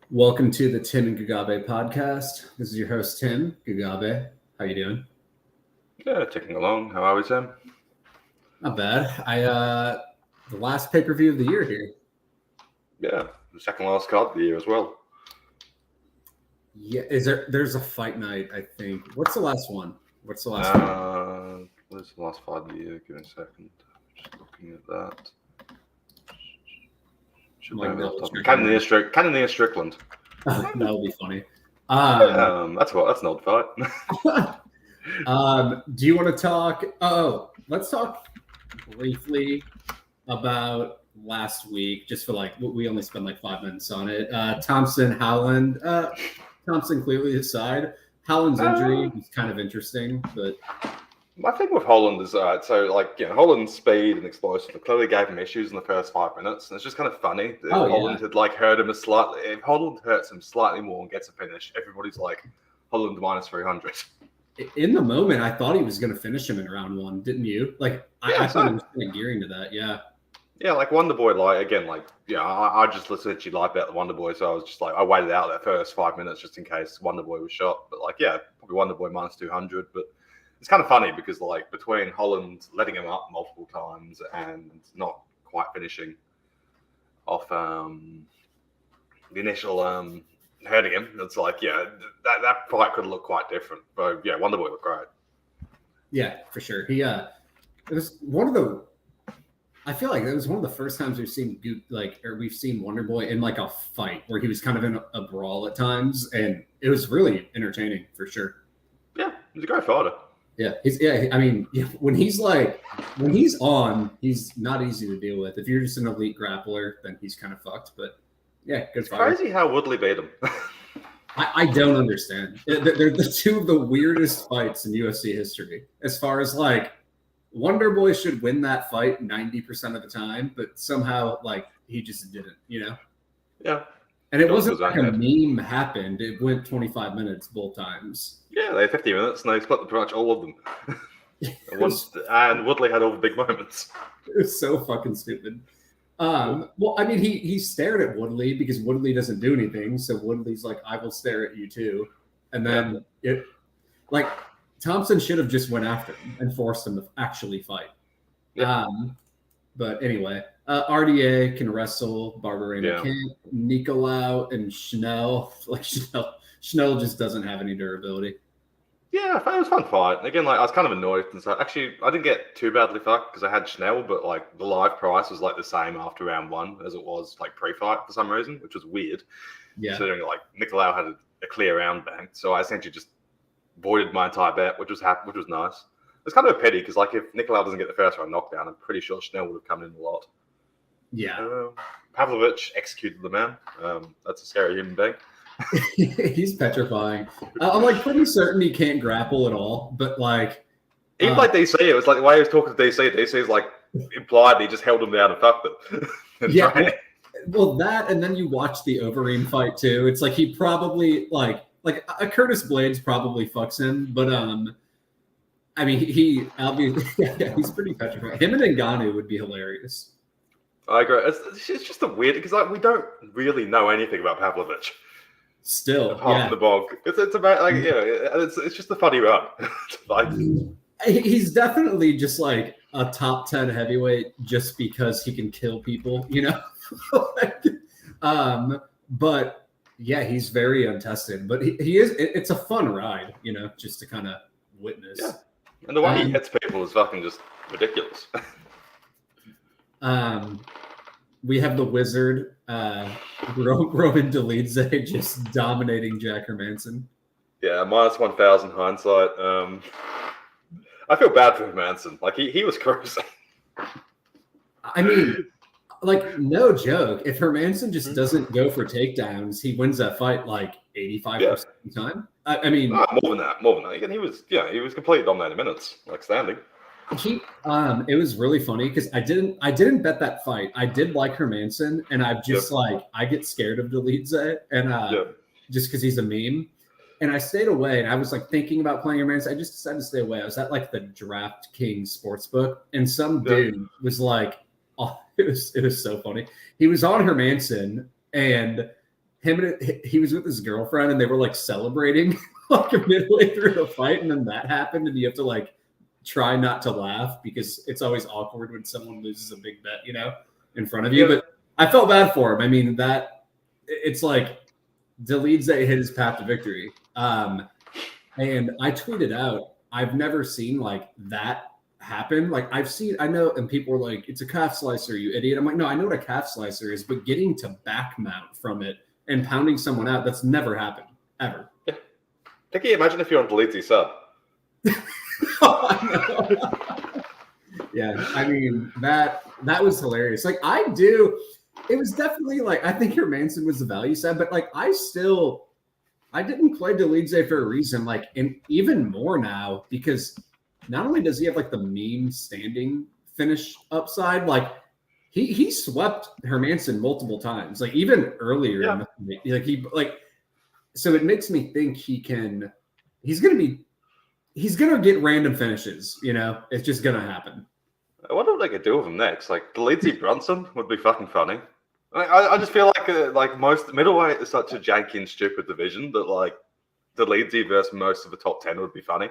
Welcome to the Tim and Gugabe podcast. This is your host, Tim Gugabe. How you doing? Yeah, ticking along. How are we, Tim? Not bad. The last pay-per-view of the year here. Yeah, the second last card of the year as well. Yeah, there's a fight night, I think. What's the last one? What's the last one? What's the last fight of the year? Give me a second. Just looking at that. Cannonier Strickland. That would be funny. That's an odd fight. Do you want to talk? Let's talk briefly about last week, just for we only spent 5 minutes on it. Thompson, Howland. Thompson clearly his side. Howland's injury was kind of interesting, but my thing with Holland is Holland's speed and explosive clearly gave him issues in the first 5 minutes, and it's just kind of funny that Holland had hurt him slightly. If Holland hurts him slightly more and gets a finish, everybody's like Holland minus 300. In the moment, I thought he was going to finish him in round one, didn't you? I thought he was kind of gearing to that. Yeah. Yeah, Wonder Boy, I just literally bet the Wonder Boy, so I was just I waited out that first 5 minutes just in case Wonder Boy was shot. But probably Wonder Boy minus 200. But it's kind of funny because between Holland letting him up multiple times and not quite finishing off the initial hurting him, it's that fight could look quite different. But Wonder Boy looked great. Yeah, for sure. He it was one of the. I feel like that was one of the first times we've seen we've seen Wonder Boy in a fight where he was kind of in a brawl at times, and it was really entertaining for sure. Yeah, he's a great fighter. Yeah, when he's on, he's not easy to deal with. If you're just an elite grappler, then he's kind of fucked. But yeah, good fighter. It's crazy how Woodley beat him. I don't understand. They're the two of the weirdest fights in UFC history. As far as Wonder Boy should win that fight 90% of the time, but somehow he just didn't, Yeah. And it wasn't a meme happened. It went 25 minutes both times. Yeah, they had 50 minutes and they split pretty much all of them. And Woodley had all the big moments. It was so fucking stupid. He stared at Woodley because Woodley doesn't do anything. So Woodley's I will stare at you too. And then Thompson should have just went after him and forced him to actually fight. Yeah. But anyway, RDA can wrestle, Barberena can't. Nicolau and Schnell, Schnell just doesn't have any durability. Yeah, it was a fun fight. Again, I was kind of annoyed. And so actually, I didn't get too badly fucked because I had Schnell, but the live price was the same after round one as it was pre-fight for some reason, which was weird. Yeah. Considering Nicolau had a clear round bank, so I essentially just voided my entire bet, which was nice. It's kind of a pity because if Nicolau doesn't get the first round knockdown, I'm pretty sure Schnell would have come in a lot. Yeah. Pavlovich executed the man. That's a scary human being. He's petrifying. I'm pretty certain he can't grapple at all, but even DC, it was the way he was talking to DC. DC's implied he just held him down and fucked it. Yeah. Well, that, and then you watch the Overeem fight too. It's he probably a Curtis Blades probably fucks him, but he obviously he's pretty petrified. Him and Ngannou would be hilarious. I agree. It's just a weird because we don't really know anything about Pavlovich. Still, apart from the bog, it's about it's just a funny run. He's definitely just a top 10 heavyweight just because he can kill people, but. Yeah, he's very untested, but he is. It's a fun ride, just to kind of witness. Yeah, and the way he hits people is fucking just ridiculous. We have the Wizard, Roman Dolce, just dominating Jack Hermanson. Yeah, minus 1,000 hindsight. I feel bad for Hermanson. He was cruising. No joke. If Hermanson just doesn't go for takedowns, he wins that fight 85% of the time. More than that. Again, he was completely dominating minutes, standing. It was really funny because I didn't bet that fight. I did like Hermanson, and I've just I get scared of Dolce, and just because he's a meme. And I stayed away, and I was thinking about playing Hermanson. I just decided to stay away. I was at the DraftKings Sportsbook, and some dude was oh, it was so funny. He was on Hermanson, and he was with his girlfriend, and they were like celebrating like midway through the fight, and then that happened, and you have to like try not to laugh because it's always awkward when someone loses a big bet, in front of you. But I felt bad for him. I mean, that it's like Dolce hit his path to victory. And I tweeted out, I've never seen like that happen. Like I know, and people were like, it's a calf slicer, you idiot. I'm like, no, I know what a calf slicer is, but getting to back mount from it and pounding someone out, that's never happened, ever. Yeah. Can you imagine if you're on Dolce's sub? Yeah, I mean, that was hilarious. Like, it was definitely like, I think Hermanson was the value side, but like, I didn't play Dolce for a reason, like, and even more now, because not only does he have like the meme standing finish upside, like he swept Hermanson multiple times, like even earlier. Yeah. So it makes me think he's gonna get random finishes, it's just gonna happen. I wonder what they could do with him next. Like Dolce Brunson would be fucking funny. I just feel like most middleweight is such a janky and stupid division that like Dolce versus most of the top 10 would be funny.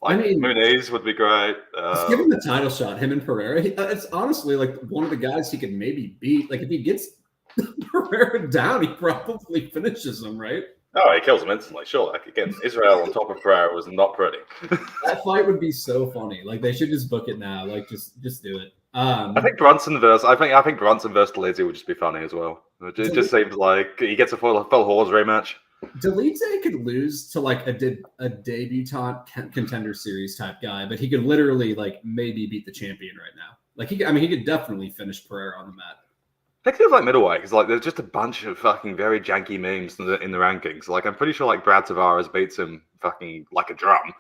Like, I mean, Muniz would be great. Just give him the title shot, him and Pereira. It's honestly like one of the guys he could maybe beat. Like if he gets Pereira down, he probably finishes him, right? Oh, he kills him instantly. Sure. Like again, Israel on top of Pereira was not pretty. That fight would be so funny. Like they should just book it now. Like just do it. I think Brunson versus Dolce would just be funny as well. It just seems like he gets a full horse rematch. Dolce could lose to like a debutante contender series type guy, but he could literally like maybe beat the champion right now. Like he could definitely finish Pereira on the mat. I think it feels like middleweight because like there's just a bunch of fucking very janky memes in the rankings. Like I'm pretty sure like Brad Tavares beats him fucking like a drum,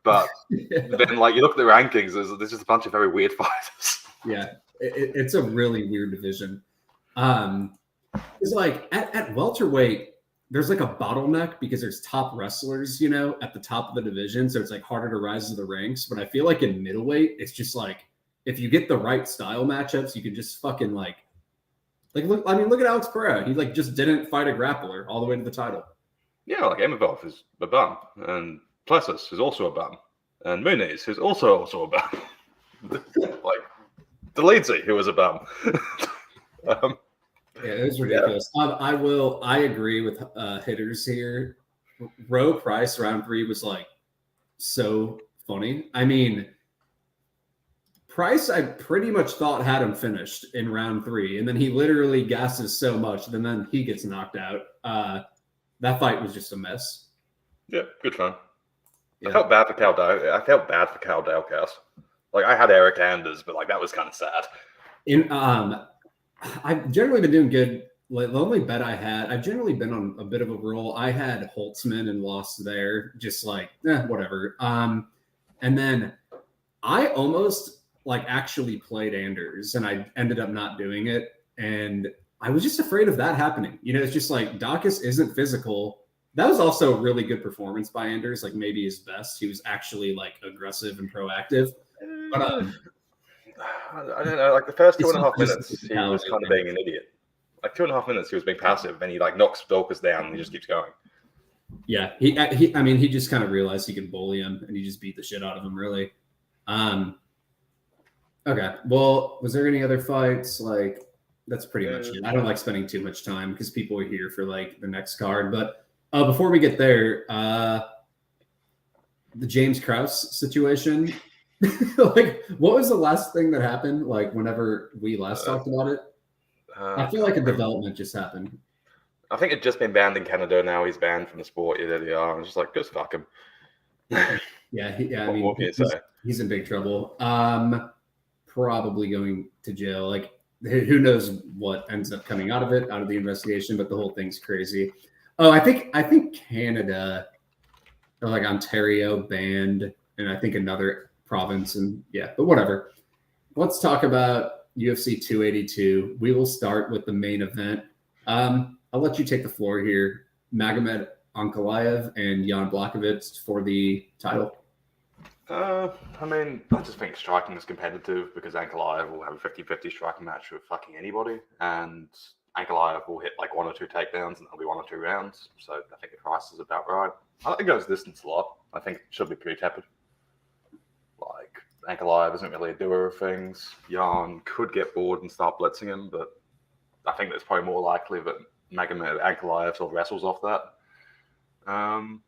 but then like you look at the rankings, there's just a bunch of very weird fighters. Yeah, it's a really weird division. It's like at welterweight, there's like a bottleneck because there's top wrestlers, at the top of the division, so it's like harder to rise to the ranks. But I feel like in middleweight, it's just like if you get the right style matchups, you can just fucking look at Alex Pereira. He like just didn't fight a grappler all the way to the title. Yeah, like Emavov is a bum, and Plessis is also a bum, and Muniz is also a bum. Like Dolce, who was a bum. Yeah, it was ridiculous. Yeah. I agree with hitters here. Roe Price round 3 was like so funny. I mean, Price, I pretty much thought had him finished in round 3, and then he literally gasses so much, and then he gets knocked out. That fight was just a mess. Yeah, good fun. Yeah. I felt bad for Cal Dalkas. Like I had Eric Anders, but like that was kind of sad. I've generally been doing good. Like, the only bet I had, I've generally been on a bit of a roll. I had Holtzman and lost there, just like whatever. And then I almost like actually played Anders, and I ended up not doing it. And I was just afraid of that happening. It's just like Dawkins isn't physical. That was also a really good performance by Anders, like maybe his best. He was actually like aggressive and proactive. But I don't know. Like the first 2.5 minutes, he was kind of being an idiot. Like 2.5 minutes, he was being passive, and he like knocks Dawkins down, and he just keeps going. Yeah, he just kind of realized he could bully him, and he just beat the shit out of him, really. Okay, well, was there any other fights? Like, that's pretty much it. I don't like spending too much time because people are here for like the next card. But before we get there, the James Krause situation. Like, what was the last thing that happened? Like, whenever we last talked about it, I feel like a development just happened. I think it's just been banned in Canada. Now he's banned from the sport. Yeah, they are. I'm just like, just fuck him. He's in big trouble. Probably going to jail. Like, who knows what ends up coming out of the investigation? But the whole thing's crazy. Oh, I think Canada, or like Ontario, banned, and I think another province, and but whatever. Let's talk about UFC 282. We will start with the main event. I'll let you take the floor here. Magomed Ankalaev and Jan Blachowicz for the title. I mean, I just think striking is competitive because Ankalaev will have a 50-50 striking match with fucking anybody, and Ankalaev will hit like 1 or 2 takedowns and it'll be 1 or 2 rounds. So I think the price is about right. I think it goes distance a lot. I think it should be pretty tepid. Like, Ankalaev isn't really a doer of things. Jan could get bored and start blitzing him, but I think that's probably more likely that Ankalaev sort of wrestles off that. I'm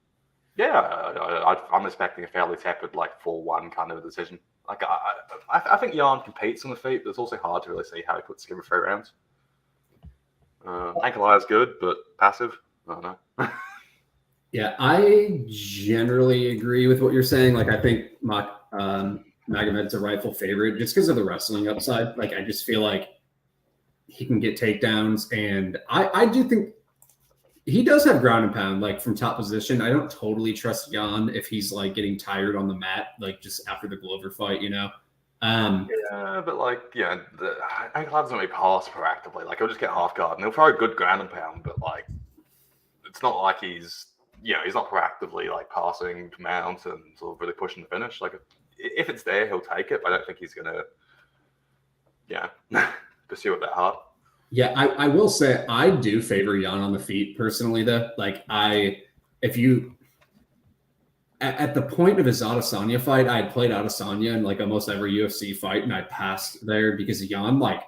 expecting a fairly tepid, like 4-1 kind of a decision. Like, I think Jan competes on the feet, but it's also hard to really see how he puts together 3 rounds. Ankalaev's good, but passive. I don't know. Yeah, I generally agree with what you're saying. Like, I think Magomed's a rightful favorite just because of the wrestling upside. Like, I just feel like he can get takedowns, and I do think he does have ground and pound, like from top position. I don't totally trust Jan if he's like getting tired on the mat, like just after the Glover fight, you know. But like, Ankalaev doesn't really pass proactively. Like, he'll just get half guard, and he'll throw a good ground and pound, but like, it's not like he's not proactively like passing to mount and sort of really pushing the finish. Like, if it's there, he'll take it, but I don't think he's gonna, pursue it that hard. Yeah, I will say I do favor Jan on the feet personally, though. Like, at the point of his Adesanya fight, I had played Adesanya in like almost every UFC fight, and I passed there because Jan like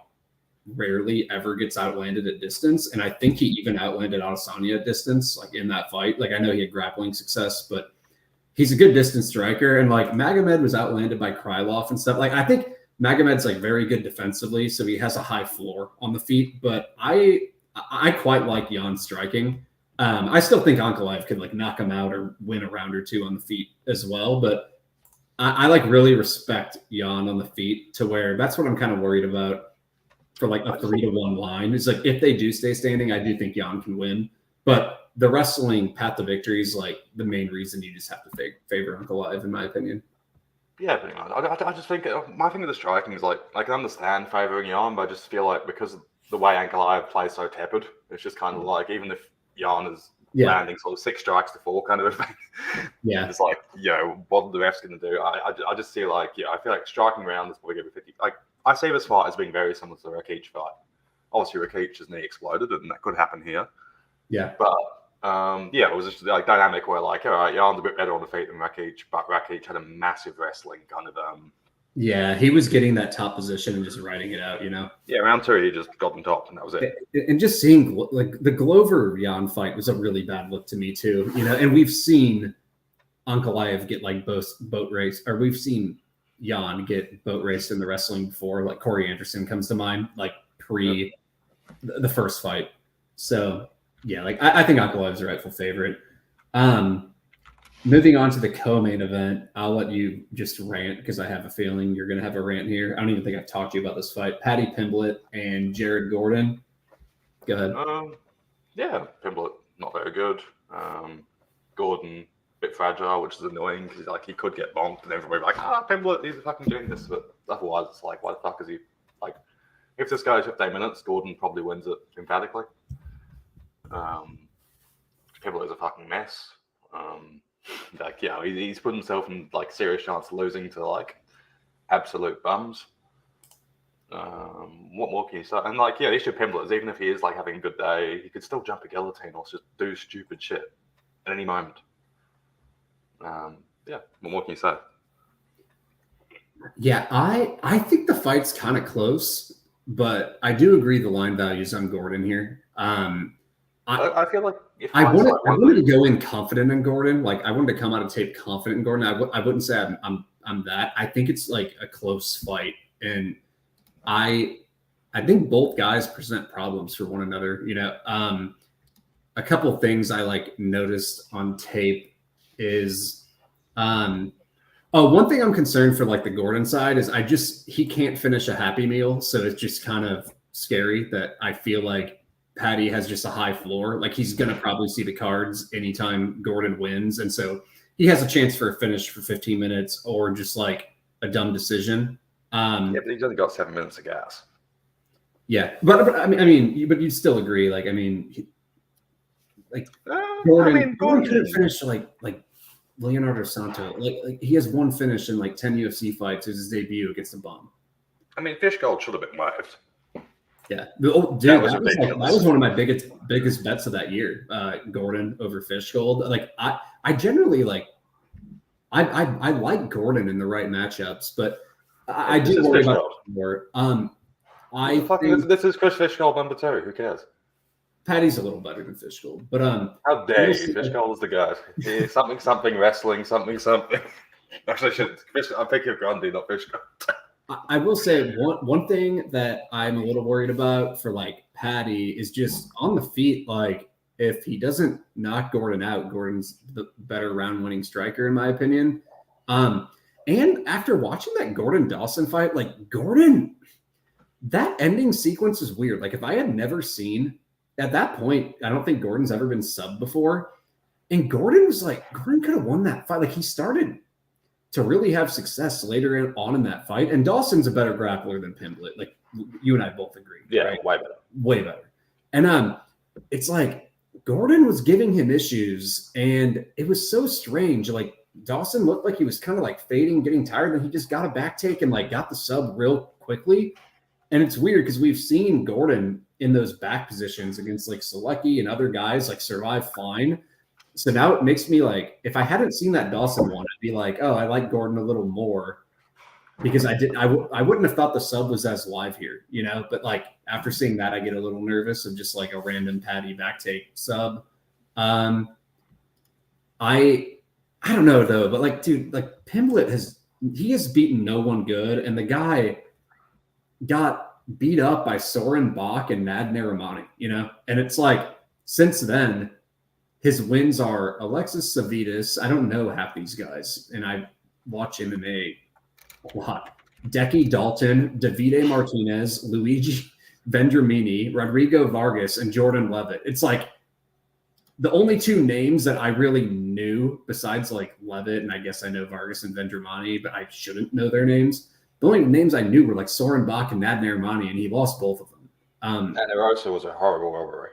rarely ever gets outlanded at distance, and I think he even outlanded Adesanya at distance, like in that fight. Like, I know he had grappling success, but he's a good distance striker, and like Magomed was outlanded by Krylov and stuff. Like, I think Magomed's like very good defensively, so he has a high floor on the feet. But I quite like Jan striking. I still think Ankalaev could like knock him out or win a round or 2 on the feet as well. But I like really respect Jan on the feet to where that's what I'm kind of worried about for like a 3-1 line. Is like if they do stay standing, I do think Jan can win. But the wrestling path to victory is like the main reason you just have to favor Ankalaev, in my opinion. Yeah, pretty much. I just think my thing with the striking is like I can understand favoring Jan, but I just feel like because of the way Ankalaev plays so tepid, it's just kind of like even if Jan is landing sort of 6 strikes to 4 kind of a thing, it's like what are the refs going to do? I just feel like I feel like striking round is probably going to be 50. Like, I see this fight as being very similar to the Rakic fight. Obviously, Rakic's knee exploded, and that could happen here. Yeah, but. It was just like dynamic where like, all right, Jan's a bit better on the feet than Rakic, but Rakic had a massive wrestling kind of he was getting that top position and just riding it out, you know. Yeah, round 2 he just got on top and that was it. And just seeing like the Glover Jan fight was a really bad look to me too, you know. And we've seen Ankalaev get like boat race, or we've seen Jan get boat raced in the wrestling before. Like Corey Anderson comes to mind, like pre the first fight. So. Yeah, like I think Ankalaev's the rightful favorite. Moving on to the co-main event, I'll let you just rant because I have a feeling you're going to have a rant here. I don't even think I've talked to you about this fight. Paddy Pimblett and Jared Gordon. Go ahead. Pimblett not very good. Gordon a bit fragile, which is annoying because like he could get bonked, and everybody like, Pimblett, he's fucking doing this. But otherwise, it's like, why the fuck is he like? If this goes 15 minutes, Gordon probably wins it emphatically. Pimblett is a fucking mess. He's put himself in like serious chance of losing to like absolute bums. What more can you say? And like, the issue of Pimblett is even if he is like having a good day, he could still jump a guillotine or just do stupid shit at any moment. What more can you say? Yeah, I think the fight's kind of close, but I do agree the line values on Gordon here. I feel like if I wanted to go in confident in Gordon. Like, I wanted to come out of tape confident in Gordon. I wouldn't say I'm that. I think it's like a close fight, and I think both guys present problems for one another. You know, a couple of things I like noticed on tape is, one thing I'm concerned for like the Gordon side is he can't finish a Happy Meal, so it's just kind of scary that I feel like Paddy has just a high floor. Like, he's going to probably see the cards anytime Gordon wins. And so he has a chance for a finish for 15 minutes or just like a dumb decision. But he's only got 7 minutes of gas. Yeah. But I mean, but you still agree. Like, I mean, Gordon could finish like Leonardo Santos. Like he has one finish in like 10 UFC fights. It was his debut against a bum. I mean, Fish Gold should have been waived. Yeah. Oh, dude, That was that ridiculous. was one of my biggest bets of that year. Gordon over Fishgold. Like I generally like I like Gordon in the right matchups, but I This do is worry about Fishgold. more. What the I fuck? think This is Chris Fishgold number 2. Who cares? Patty's a little better than Fishgold, but How dare we'll you? see. Fishgold is the guy. Yeah, something wrestling, something. Actually, I should. I'm thinking of Grundy, not Fishgold. I will say one thing that I'm a little worried about for like Patty is just on the feet. Like if he doesn't knock Gordon out, Gordon's the better round winning striker in my opinion. And after watching that Gordon Dawson fight, like Gordon, that ending sequence is weird. Like if I had never seen at that point, I don't think Gordon's ever been subbed before. And Gordon could have won that fight. Like he started to really have success later on in that fight. And Dawson's a better grappler than Pimblett. Like you and I both agree. Yeah, right? way better. Way better. And it's like Gordon was giving him issues, and it was so strange. Like Dawson looked like he was kind of like fading, getting tired, and he just got a back take and like got the sub real quickly. And it's weird because we've seen Gordon in those back positions against like Selecki and other guys like survive fine. So now it makes me like, if I hadn't seen that Dawson one, I'd be like, oh, I like Gordon a little more because I wouldn't have thought the sub was as live here, you know. But like after seeing that, I get a little nervous of just like a random Patty back take sub. I don't know though, but like, dude, like Pimblett has beaten no one good, and the guy got beat up by Soren Bach and Nad Narimani, you know, and it's like since then. His wins are Alexis Savitas. I don't know half these guys, and I watch MMA a lot. Decky Dalton, Davide Martinez, Luigi Vendramini, Rodrigo Vargas, and Jordan Levitt. It's like the only two names that I really knew besides like Levitt, and I guess I know Vargas and Vendramini, but I shouldn't know their names. The only names I knew were like Soren Bach and Nad Narimani, and he lost both of them. And Erosa was a horrible rivalry.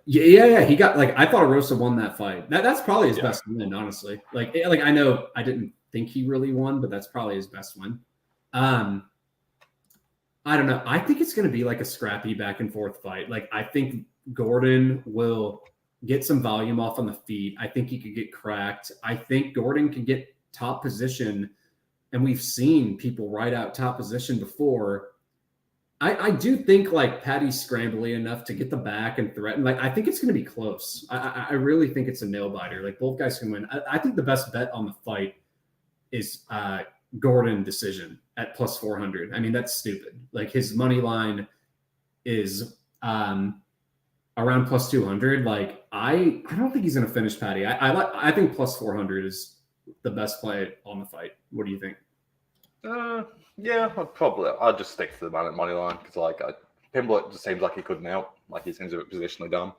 Yeah. He got like I thought Arosa won that fight. That's probably his best win, honestly. Like I know I didn't think he really won, but that's probably his best win. I don't know. I think it's going to be like a scrappy back and forth fight. Like I think Gordon will get some volume off on the feet. I think he could get cracked. I think Gordon can get top position, and we've seen people ride out top position before. I do think like Patty's scrambly enough to get the back and threaten. Like I think it's going to be close. I really think it's a nail biter. Like both guys can win. I think the best bet on the fight is Gordon decision at plus 400. I mean that's stupid. Like his money line is around plus 200. Like I don't think he's going to finish Patty. I think plus 400 is the best play on the fight. What do you think? Yeah, I'll just stick to the money line because like Pimblett just seems like he couldn't out. Like he seems a bit positionally dumb.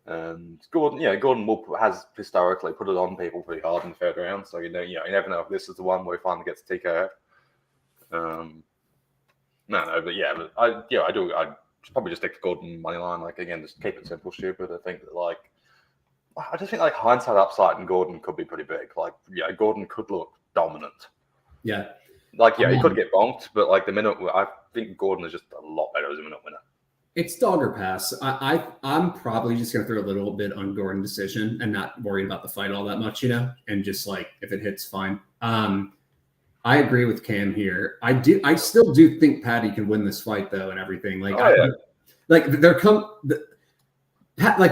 And Gordon has historically put it on people pretty hard in the third round. So you never know if this is the one where he finally gets TKO. I'd probably just stick to Gordon money line. Like again, just keep it simple, stupid. I just think like hindsight upside in Gordon could be pretty big. Like Gordon could look dominant. Yeah. He could get bonked, but like the minute, I think Gordon is just a lot better as a minute winner. It's dog or pass. I'm probably just going to throw a little bit on Gordon decision and not worry about the fight all that much, you know, and just like if it hits, fine. I agree with Cam here. I still do think Patty can win this fight though, and everything. Like, like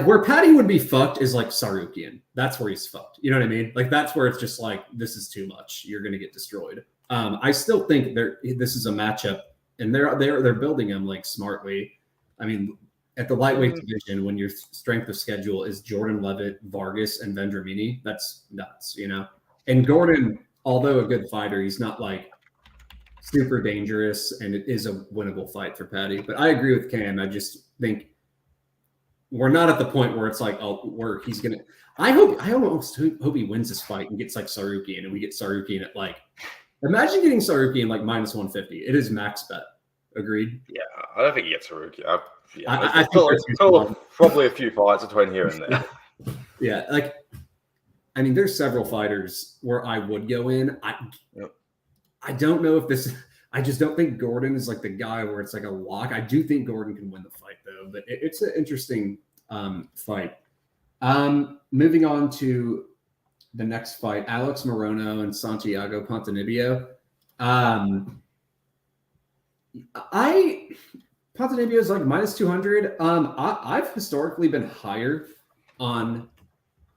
where Patty would be fucked is like Sarukian. That's where he's fucked. You know what I mean? Like that's where it's just like this is too much. You're going to get destroyed. I still think this is a matchup, and they're building him like smartly. I mean, at the lightweight division, when your strength of schedule is Jordan Levitt, Vargas, and Vendramini, that's nuts, you know. And Gordon, although a good fighter, he's not like super dangerous, and it is a winnable fight for Patty. But I agree with Cam. I just think we're not at the point where it's like, where he's gonna. I almost hope he wins this fight and gets like Sarukian, and we get Sarukian at like. Imagine getting Sarukian like minus 150. It is max bet. Agreed? Yeah, I don't think he gets Sarukian. I think probably a few fights between here and there. Yeah, like, I mean, there's several fighters where I would go in. I don't know if this. I just don't think Gordon is like the guy where it's like a lock. I do think Gordon can win the fight though, but it's an interesting fight. Moving on to the next fight, Alex Morono and Santiago Ponzinibbio. Ponzinibbio is like minus 200. I've historically been higher on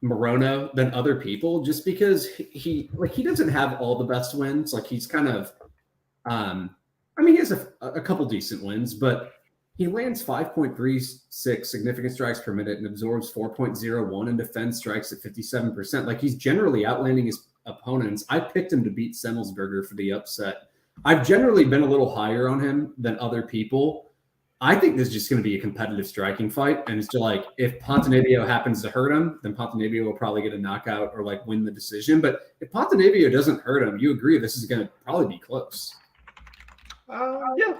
Morono than other people just because he doesn't have all the best wins. Like he's kind of he has a couple decent wins, but he lands 5.36 significant strikes per minute and absorbs 4.01 and defends strikes at 57%. Like he's generally outlanding his opponents. I picked him to beat Semmelsberger for the upset. I've generally been a little higher on him than other people. I think this is just going to be a competitive striking fight. And it's just like, if Ponzinibbio happens to hurt him, then Ponzinibbio will probably get a knockout or like win the decision. But if Ponzinibbio doesn't hurt him, you agree this is going to probably be close. Yeah.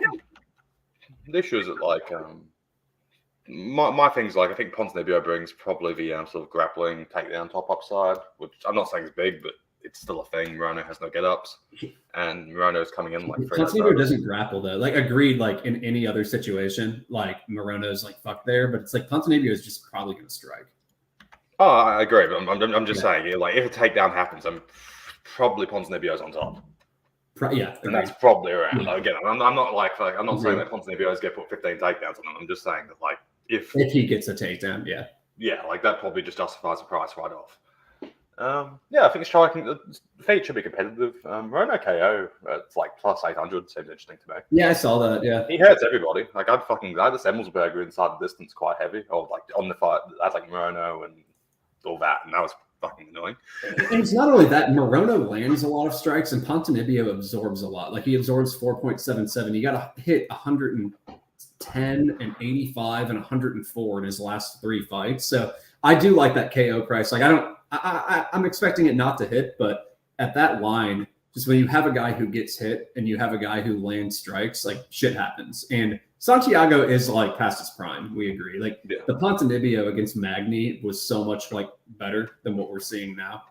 The issue is that like my thing's like I think Ponzinibbio brings probably the sort of grappling takedown top upside, which I'm not saying is big, but it's still a thing. Morono has no get ups, and Morono's coming in like Ponzinibbio doesn't grapple though. Like agreed, like in any other situation, like Morono's like fuck there, but it's like Ponzinibbio is just probably going to strike. Oh, I agree, but I'm just saying, like if a takedown happens, I'm probably Ponzinibbio's on top. Yeah, and that's probably around. Yeah. Again, I'm not I'm not saying that Ponzinibbio's going to put 15 takedowns on him. I'm just saying that like if he gets a takedown, yeah, like that probably just justifies the price right off. I think striking the fight should be competitive. Morono KO it's like plus 800 seems interesting to me. Yeah, I saw that. Yeah, he hurts everybody. Like I had the Semmelsberger inside the distance quite heavy, or like on the fight. That's like Morono and all that, and that was fucking annoying. And it's not only that, Morono lands a lot of strikes and Ponzinibbio absorbs a lot. Like he absorbs 4.77. He got to hit 110 and 85 and 104 in his last 3 fights. So I do like that KO price. Like I'm expecting it not to hit, but at that line, just when you have a guy who gets hit and you have a guy who lands strikes, like shit happens. And Santiago is like past his prime. We agree. Like the Ponzinibbio against Magny was so much like better than what we're seeing now.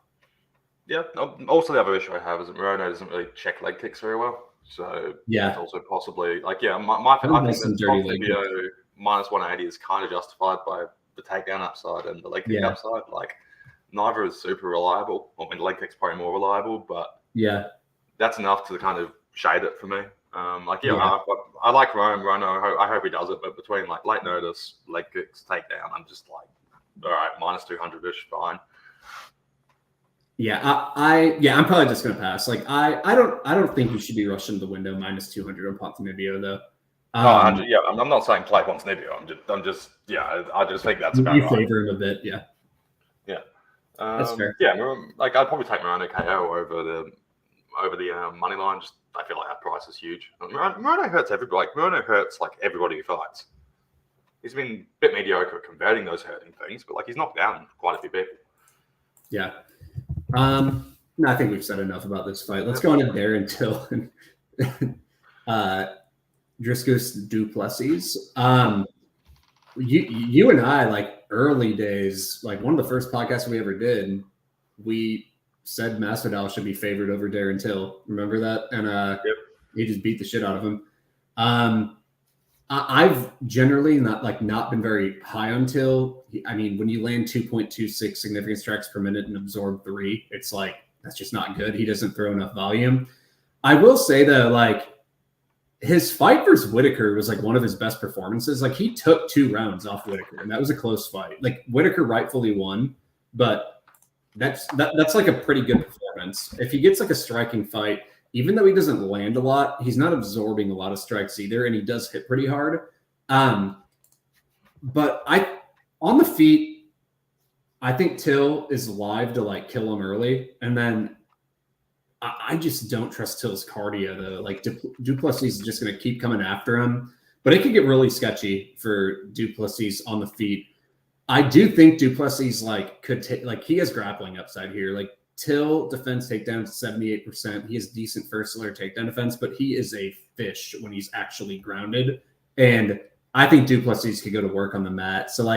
Yeah. Also, the other issue I have is that Morono doesn't really check leg kicks very well. So it's also possibly like I think that Ponzinibbio minus 180 is kind of justified by the takedown upside and the leg kick upside. Like neither is super reliable. I mean, the leg kick's probably more reliable, but that's enough to kind of shade it for me. I like Morono. I hope he does it, but between like late notice, leg kicks, takedown, I'm just like, all right, minus 200-ish, fine. Yeah, I'm probably just gonna pass. Like, I don't think you should be rushing the window minus 200 on Ponzinibbio though. I'm not saying play Ponzinibbio. I just think that's about you right. favor him a bit, yeah. That's fair. Like I'd probably take Morono KO over the money line. Just I feel like that price is huge. Morono hurts everybody. Like Morono hurts like everybody who fights. He's been a bit mediocre at converting those hurting things, but like he's knocked down quite a few people. Yeah. No, I think we've said enough about this fight. Let's go on to Darren Till and Dricus du Plessis. You and I, like early days, like one of the first podcasts we ever did, we said Masvidal should be favored over Darren Till. Remember that? And he just beat the shit out of him. I've generally not been very high on Till. I mean, when you land 2.26 significant strikes per minute and absorb 3, it's like that's just not good. He doesn't throw enough volume. I will say though, like his fight versus Whitaker was like one of his best performances. Like he took 2 rounds off Whitaker, and that was a close fight. Like Whitaker rightfully won, but that's like a pretty good performance. If he gets like a striking fight, even though he doesn't land a lot, he's not absorbing a lot of strikes either, and he does hit pretty hard. But on the feet, I think Till is live to like kill him early, and then I just don't trust Till's cardio though. Like du Plessis is just going to keep coming after him, but it could get really sketchy for du Plessis on the feet. I do think du Plessis could take he has grappling upside here. Like Till defense takedown 78%. He has decent first layer takedown defense, but he is a fish when he's actually grounded. And I think du Plessis could go to work on the mat. So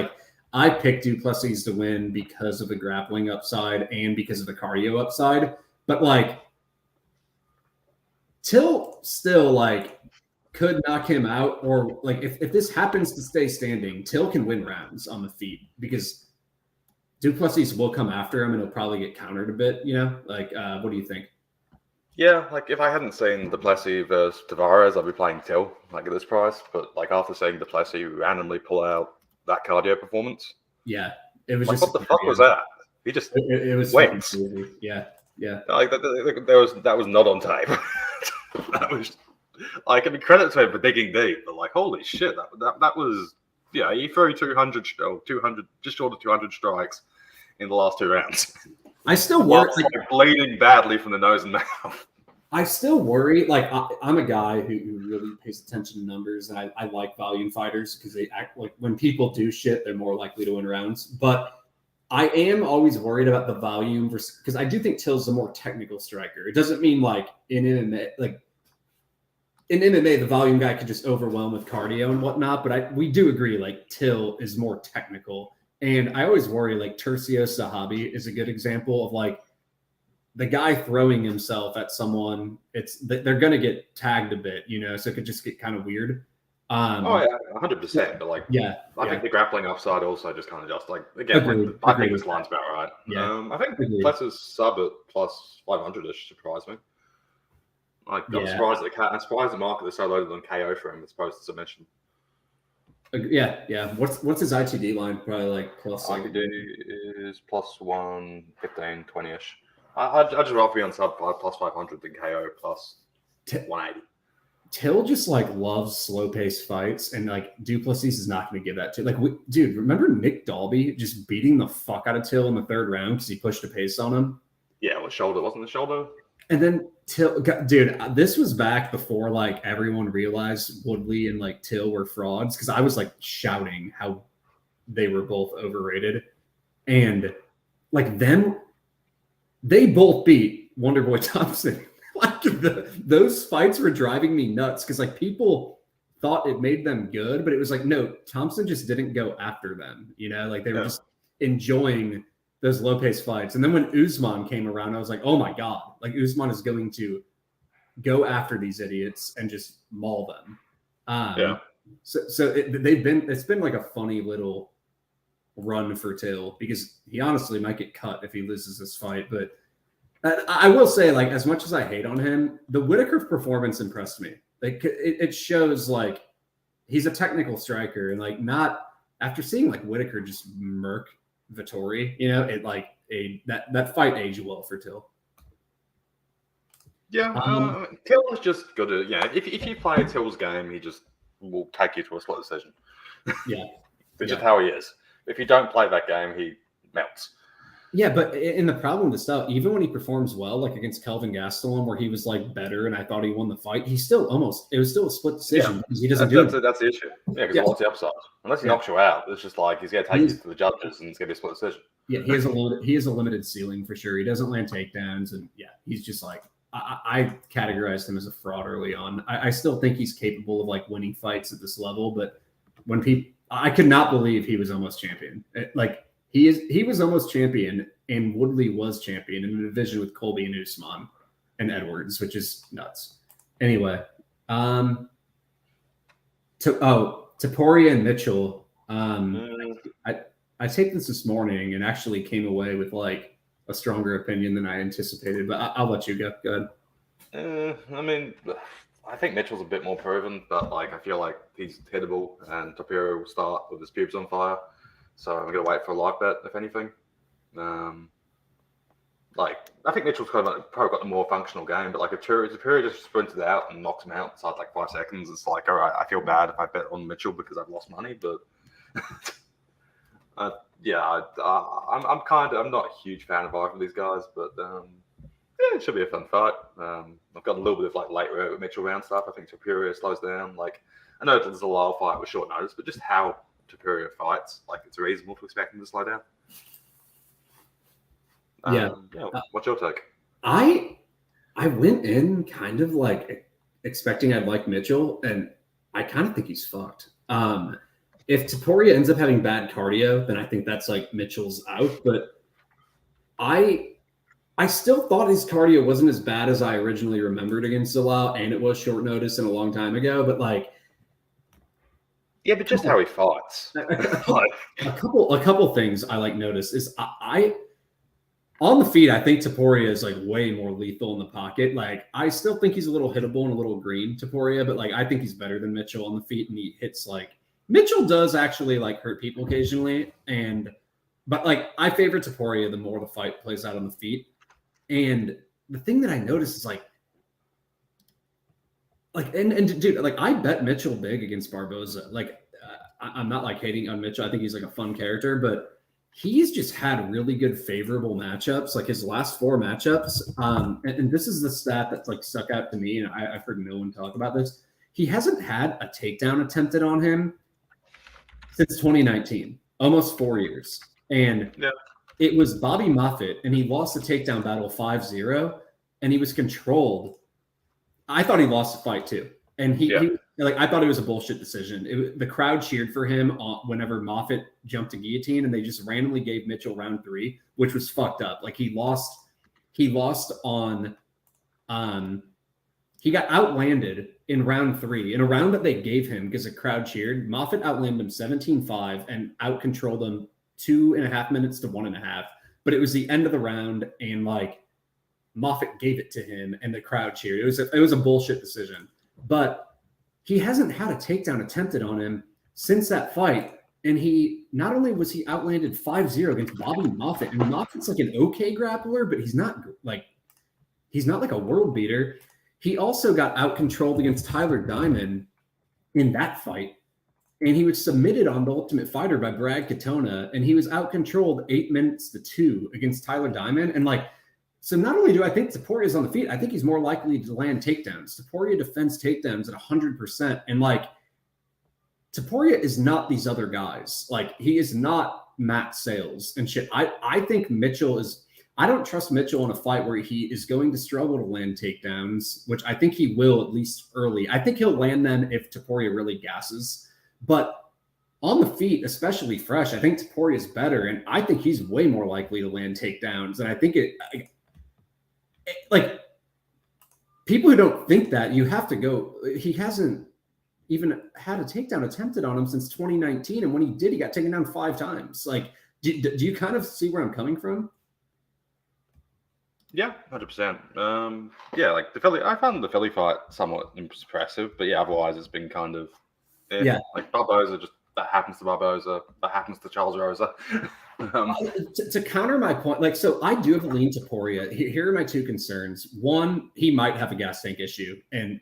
I picked du Plessis to win because of the grappling upside and because of the cardio upside. But Till still like could knock him out, or like if this happens to stay standing, Till can win rounds on the feet because Du Plessis will come after him and he'll probably get countered a bit. Like what do you think? Yeah, like if I hadn't seen the Plessis versus Tavares, I'd be playing Till like at this price. But like after seeing the Plessis randomly pull out that cardio performance, Yeah, it was like just what the fuck was that? He just it was went. crazy. Yeah. Like that was not on tape. That was like, I mean, credit to him for digging deep, but like holy shit, that was he threw 200, just short of 200 strikes in the last 2 rounds. I still worry, like bleeding badly from the nose and mouth. I still worry. Like I'm a guy who really pays attention to numbers, and I like volume fighters because they act like when people do shit, they're more likely to win rounds. But I am always worried about the volume because I do think Till's a more technical striker. It doesn't mean like in MMA, the volume guy could just overwhelm with cardio and whatnot. But we do agree like Till is more technical. And I always worry like Tercio Sahabi is a good example of like the guy throwing himself at someone. They're going to get tagged a bit, so it could just get kind of weird. 100%. But like, I think the grappling upside also just kind of just like again, I think this line's about right. Yeah, I think Plessis sub at plus 500ish surprised me. Like, I'm surprised the market is so loaded on KO for him as opposed to submission. Yeah. What's his ITD line? Probably like plus. ITD is plus 115, 20ish. I'd just rather be on sub 5 plus 500 than KO plus 180. Till just like loves slow paced fights, and like Du Plessis is not going to give that to. Like, dude, remember Nick Dalby just beating the fuck out of Till in the 3rd round because he pushed a pace on him? Yeah, wasn't the shoulder? And then Till, dude, this was back before like everyone realized Woodley and like Till were frauds because I was like shouting how they were both overrated, and like they both beat Wonderboy Thompson. Like those fights were driving me nuts because like people thought it made them good, but it was like no, Thompson just didn't go after them. Like they were just enjoying those low pace fights. And then when Usman came around, I was like, oh my god, like Usman is going to go after these idiots and just maul them. So it's been like a funny little run for Till because he honestly might get cut if he loses this fight, but. I will say, like, as much as I hate on him, the Whitaker performance impressed me. Like, it shows, like, he's a technical striker. And, like, not – after seeing, like, Whitaker just murk Vettori, it, like, that fight aged well for Till. Yeah, Till is just good at – if you play Till's game, he just will take you to a split decision. Yeah. That's just how he is. If you don't play that game, he melts. Yeah, but in the problem with style, even when he performs well, like against Kelvin Gastelum, where he was like better and I thought he won the fight, it was still a split decision because he doesn't that's the issue. Yeah, because what's the upside? Unless he knocks you out, it's just like he's going to take you to the judges and it's going to be a split decision. Yeah, he has a limited ceiling for sure. He doesn't land takedowns, and he's just like I categorized him as a fraud early on. I still think he's capable of like winning fights at this level, but I could not believe he was almost champion. He was almost champion, and Woodley was champion in the division with Colby and Usman and Edwards, which is nuts. Anyway, Topuria and Mitchell. I taped this morning and actually came away with like a stronger opinion than I anticipated, but I'll let you go. Go ahead. I mean, I think Mitchell's a bit more proven, but like I feel like he's hittable, and Topuria will start with his pubes on fire. So I'm going to wait for a live bet, if anything. I think Mitchell's probably got the more functional game, but like if Topuria just sprinted out and knocks him out inside like 5 seconds, it's like, all right, I feel bad if I bet on Mitchell because I've lost money, but I'm not a huge fan of either of these guys, but it should be a fun fight. I've got a little bit of like late with Mitchell round stuff. I think Topuria slows down. Like I know there's a low fight with short notice, but just how Topuria fights, like it's reasonable to expect him to slow down. What's your take? I went in kind of like expecting I'd like Mitchell, and I kind of think he's fucked. If Topuria ends up having bad cardio, then I think that's like Mitchell's out. But I I still thought his cardio wasn't as bad as I originally remembered against Zalal, and it was short notice and a long time ago. But like, Yeah, but just how he fights. a couple things I like noticed is I on the feet, I think Topuria is like way more lethal in the pocket. Like, I still think he's a little hittable and a little green, Topuria, but like, I think he's better than Mitchell on the feet, and he hits like Mitchell does actually like hurt people occasionally, but like I favor Topuria the more the fight plays out on the feet. And the thing that I noticed is and dude, like I bet Mitchell big against Barboza. Like, I'm not like hating on Mitchell. I think he's like a fun character, but he's just had really good favorable matchups, like his last 4 matchups. And this is the stat that's like stuck out to me, and I've heard no one talk about this. He hasn't had a takedown attempted on him since 2019, almost 4 years. And it was Bobby Moffitt, and he lost the takedown battle 5-0, and he was controlled. I thought he lost the fight too. And he I thought it was a bullshit decision. The crowd cheered for him whenever Moffitt jumped to guillotine, and they just randomly gave Mitchell round 3, which was fucked up. Like he lost on, he got outlanded in round 3 in a round that they gave him because the crowd cheered. Moffitt outlanded him 17-5 and out-controlled him 2.5 minutes to 1.5. But it was the end of the round, and like Moffitt gave it to him, and the crowd cheered. It was a bullshit decision. But he hasn't had a takedown attempted on him since that fight. And he not only was he outlanded 5-0 against Bobby Moffitt, and Moffitt's like an okay grappler, but he's not like a world beater. He also got out-controlled against Tyler Diamond in that fight. And he was submitted on The Ultimate Fighter by Brad Katona, and he was out-controlled 8 minutes to 2 against Tyler Diamond. And like, so not only do I think Topuria is on the feet, I think he's more likely to land takedowns. Topuria defends takedowns at 100%. And like, Topuria is not these other guys. Like, he is not Matt Sales and shit. I think Mitchell is, I don't trust Mitchell in a fight where he is going to struggle to land takedowns, which I think he will, at least early. I think he'll land them if Topuria really gasses. But on the feet, especially fresh, I think Topuria is better. And I think he's way more likely to land takedowns. And I think like, people who don't think that, you have to go, he hasn't even had a takedown attempted on him since 2019. And when he did, he got taken down 5 times. Like, do you kind of see where I'm coming from? Yeah, 100%. Yeah, like the Philly, I found the Philly fight somewhat impressive, but yeah, otherwise it's been kind of, like Barboza, just that happens to Barboza, that happens to Charles Rosa. To counter my point, like, so I do have a lean Topuria. Here are my 2 concerns. One, he might have a gas tank issue, and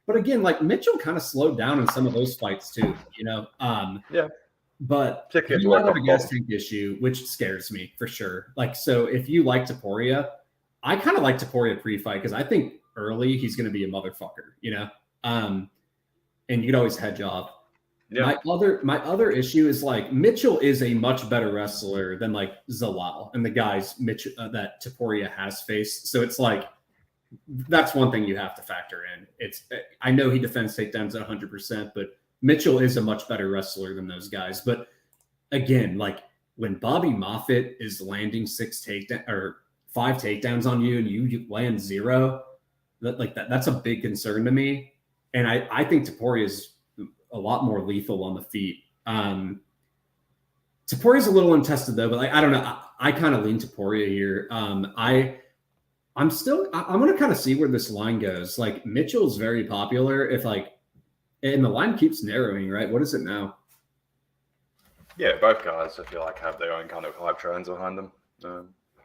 but again, like Mitchell kind of slowed down in some of those fights too, you know. But he might have a gas tank issue, which scares me for sure. Like, so if you like Topuria, I kind of like Topuria pre-fight because I think early he's going to be a motherfucker, you know. And you could always hedge off. Yeah. My other issue is like Mitchell is a much better wrestler than like Zalal and the guys that Topuria has faced. So it's like, that's one thing you have to factor in. I know he defends takedowns at 100%, but Mitchell is a much better wrestler than those guys. But again, like when Bobby Moffitt is landing 5 takedowns on you and you land 0, that's a big concern to me. And I think Topuria is a lot more lethal on the feet. Topuria's a little untested though, but like, I don't know. I kind of lean Topuria here. I'm going to kind of see where this line goes. Like Mitchell's very popular and the line keeps narrowing, right? What is it now? Yeah, both guys I feel like have their own kind of hype trains behind them.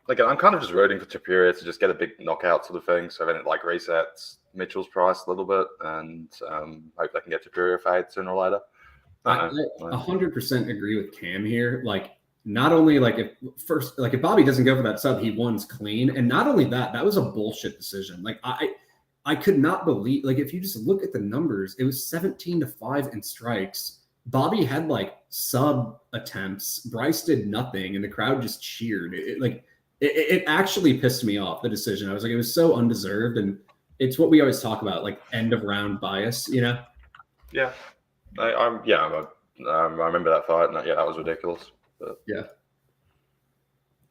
Like I'm kind of just rooting for Topuria to just get a big knockout sort of thing. So then it like resets Mitchell's price a little bit, and hope they can get Topuria fade sooner or later. I 100% agree with Cam here. Like, not only like if Bobby doesn't go for that sub, he wins clean, and not only that was a bullshit decision. Like I could not believe, like if you just look at the numbers, it was 17-5 in strikes. Bobby had like sub attempts. Bryce did nothing, and the crowd just cheered. It actually pissed me off, the decision. I was like, it was so undeserved, and it's what we always talk about, like end of round bias, you know? Yeah, I remember that fight, and that was ridiculous. But. Yeah.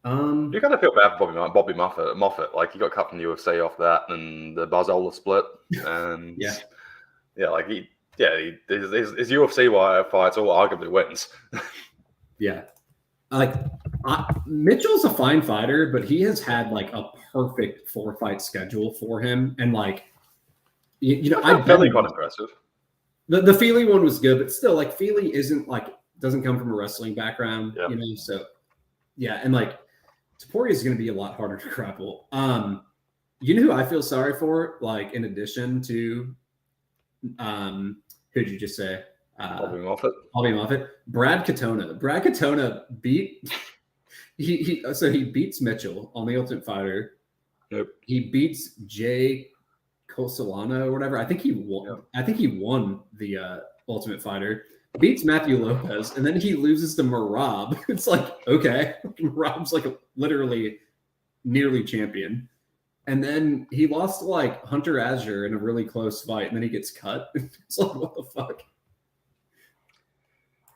You kind of feel bad for Bobby Moffat. Like he got cut from the UFC off that, and the Barzola split, and Yeah. like his UFC fights all arguably wins. Yeah. Like Mitchell's a fine fighter, but he has had like a perfect 4-fight schedule for him, and like I Fairly quite impressive. The Feely one was good, but still, like Feely doesn't come from a wrestling background, so yeah, and like Topuria is going to be a lot harder to grapple. You know who I feel sorry for? Like in addition to, who'd you just say? Bobby Moffat. Brad Katona. Brad Katona beat he beats Mitchell on the Ultimate Fighter. Yep. He beats Jay Cosolano or whatever. I think he won. Yep. I think he won the Ultimate Fighter. Beats Matthew Lopez, and then he loses to Merab. It's like, okay, Merab's like literally nearly champion. And then he lost to like Hunter Azure in a really close fight, and then he gets cut. It's like, what the fuck?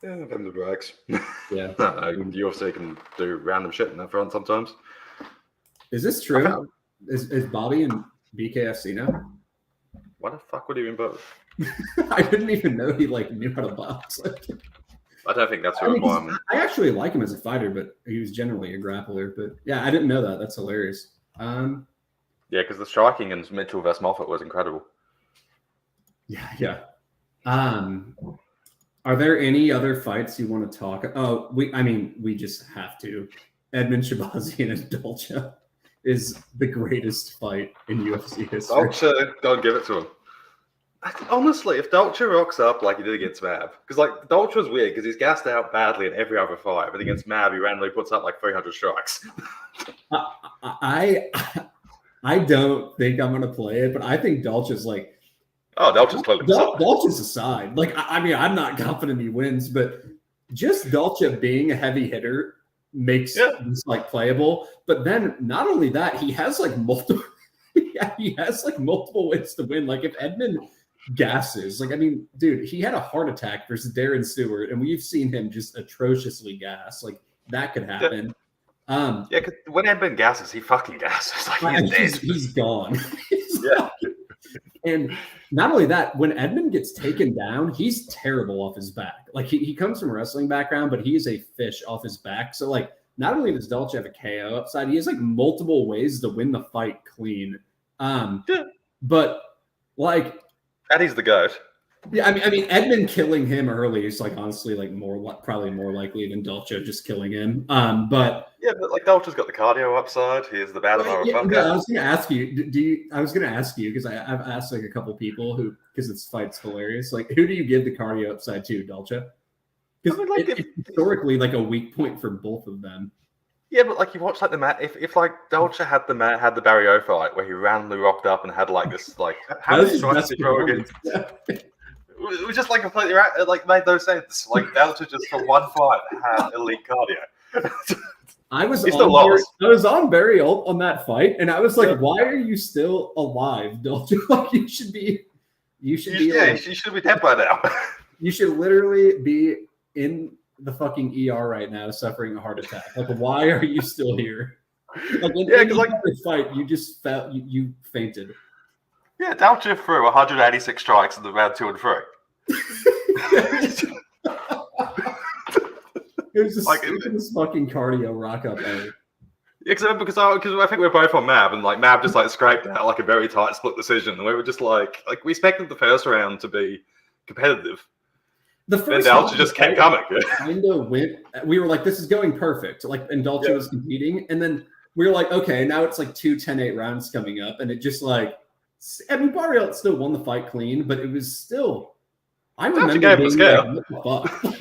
Yeah, them the brags. Yeah. UFC can do random shit in that front sometimes. Is this true? Is Bobby and BKFC now? Why the fuck would he be in both? I didn't even know he like knew how to box. I don't think that's who I'm. I actually like him as a fighter, but he was generally a grappler. But yeah, I didn't know that. That's hilarious. Yeah, because the striking in Mitchell vs. Moffat was incredible. Yeah. Are there any other fights you want to talk? Oh, we just have to. Edmund Shabazian and Dolce is the greatest fight in UFC history. Dolce, don't give it to him. Honestly, if Dolce rocks up like he did against Mab, because like Dolce was weird because he's gassed out badly in every other fight, but against Mab he randomly puts up like 300 strikes. I don't think I'm gonna play it, but I think Dolce's like. Oh, Dolce's clearly Dolce's aside. Like, I mean, I'm not confident he wins, but just Dolce being a heavy hitter makes this like playable. But then not only that, he has like multiple. He has like multiple ways to win. Like if Edmund gasses, like I mean, dude, he had a heart attack versus Darren Stewart, and we've seen him just atrociously gas. Like that could happen. Yeah, because when Edmund gasses, he fucking gasses. Like he's gone. And not only that, when Edmund gets taken down, he's terrible off his back. Like he comes from a wrestling background, but he is a fish off his back. So like, not only does Dolce have a KO upside, he has like multiple ways to win the fight clean. But like, and he's the goat. Yeah, I mean, Edmund killing him early is like honestly like probably more likely than Dolce just killing him. But like Dolce's got the cardio upside. He's the bad motherfucker. I was gonna ask you. I was gonna ask you because I've asked like a couple people who because this fight's hilarious. Like, who do you give the cardio upside to, Dolce? Because it's historically like a weak point for both of them. Yeah, but like you watch like the match, if like Dolce had the Barrio fight where he randomly rocked up and had like this like how many strikes did he throw against? It was just like completely like made no sense. Like Dolce just for one fight had elite cardio. I was on Barry Ult on that fight, and I was like, "Why are you still alive, Dolce? Like you should be you should be dead by now. You should literally be in the fucking ER right now, suffering a heart attack. Like, why are you still here? Like, because like this fight, you just felt you fainted. Yeah, Dolce threw 186 strikes in the round 2 and 3. It was just like this fucking cardio rock up. Because I think we were both on Mab, and like Mab just like scraped out like a very tight split decision, and we were just like we expected the first round to be competitive. The first Dolce just kept coming. Kind of went. We were like, this is going perfect. Like, and Dolce was competing, and then we were like, okay, now it's like 2 10-8 rounds coming up, and it just like. I mean, Barriot still won the fight clean, but it was still. I remember being like, what the fuck?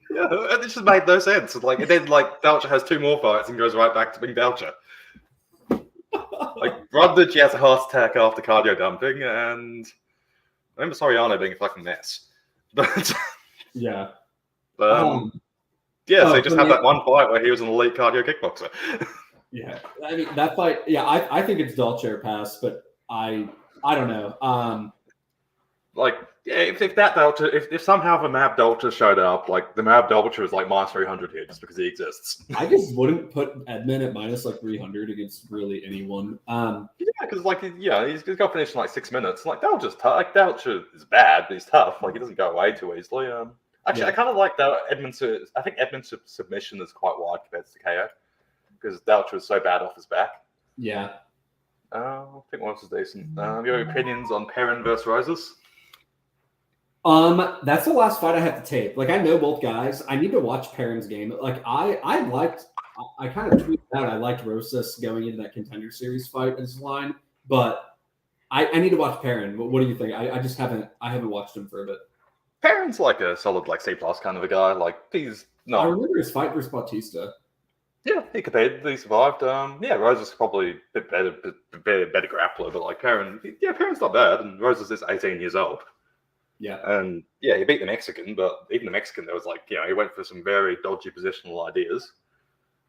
Yeah, it just made no sense. Like, and then like Dolce has 2 more fights and goes right back to being Dolce. Like, Rodney has a heart attack after cardio dumping, and I remember Soriano being a fucking mess. But yeah, so he just had that one fight where he was an elite cardio kickboxer. Yeah, I mean that fight. Yeah, I think it's Dolce or pass, but I don't know. Like Yeah, if that Dolce, if somehow the Mab Dolce showed up, like the Mab Dolce is like minus 300 here just because he exists. I just wouldn't put Edmund at minus like 300 against really anyone. Yeah, because like he's got finished in like 6 minutes. Like Dolce's tough. Like Dolce is bad, but he's tough. Like he doesn't go away too easily. Actually, I kind of like that Edmund's. I think Edmund's submission is quite wide compared to KO because Dolce is so bad off his back. Yeah. I think one is decent. Your opinions on Perrin versus Roses? That's the last fight I have to tape. Like I know both guys. I need to watch Perrin's game. Like I kind of tweeted out I liked Rosas going into that Contender Series fight as line, but I need to watch Perrin. What do you think? I just haven't watched him for a bit. Perrin's like a solid like C+ kind of a guy. Like he's not. I remember his fight versus Bautista. Yeah, he competed. He survived. Yeah, Roses is probably a bit better grappler, but like Perrin, Perrin's not bad, and Roses is 18 years old. Yeah. And yeah, he beat the Mexican, but even the Mexican, there was like, he went for some very dodgy positional ideas.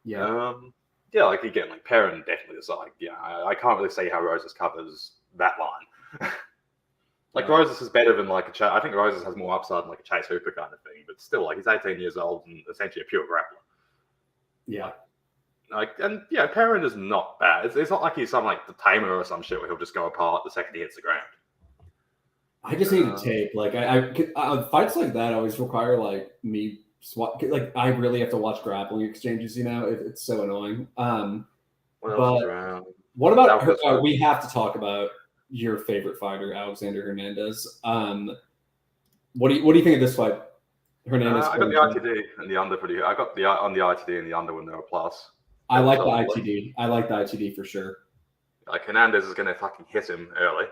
Yeah. Like again, like Perrin definitely is like, I can't really see how Roses covers that line. Like Roses is better than like I think Roses has more upside than like a Chase Hooper kind of thing, but still, like he's 18 years old and essentially a pure grappler. Yeah. Perrin is not bad. It's not like he's some like the Tamer or some shit where he'll just go apart the second he hits the ground. I just need to tape. Like I fights like that always require like me like I really have to watch grappling exchanges. It's so annoying. What about we have to talk about your favorite fighter, Alexander Hernandez. What do you think of this fight? Hernandez. I got the ITD and the under pretty. I got on the ITD and the under when they were plus. I like the ITD. I like the ITD for sure. Like Hernandez is going to fucking hit him early.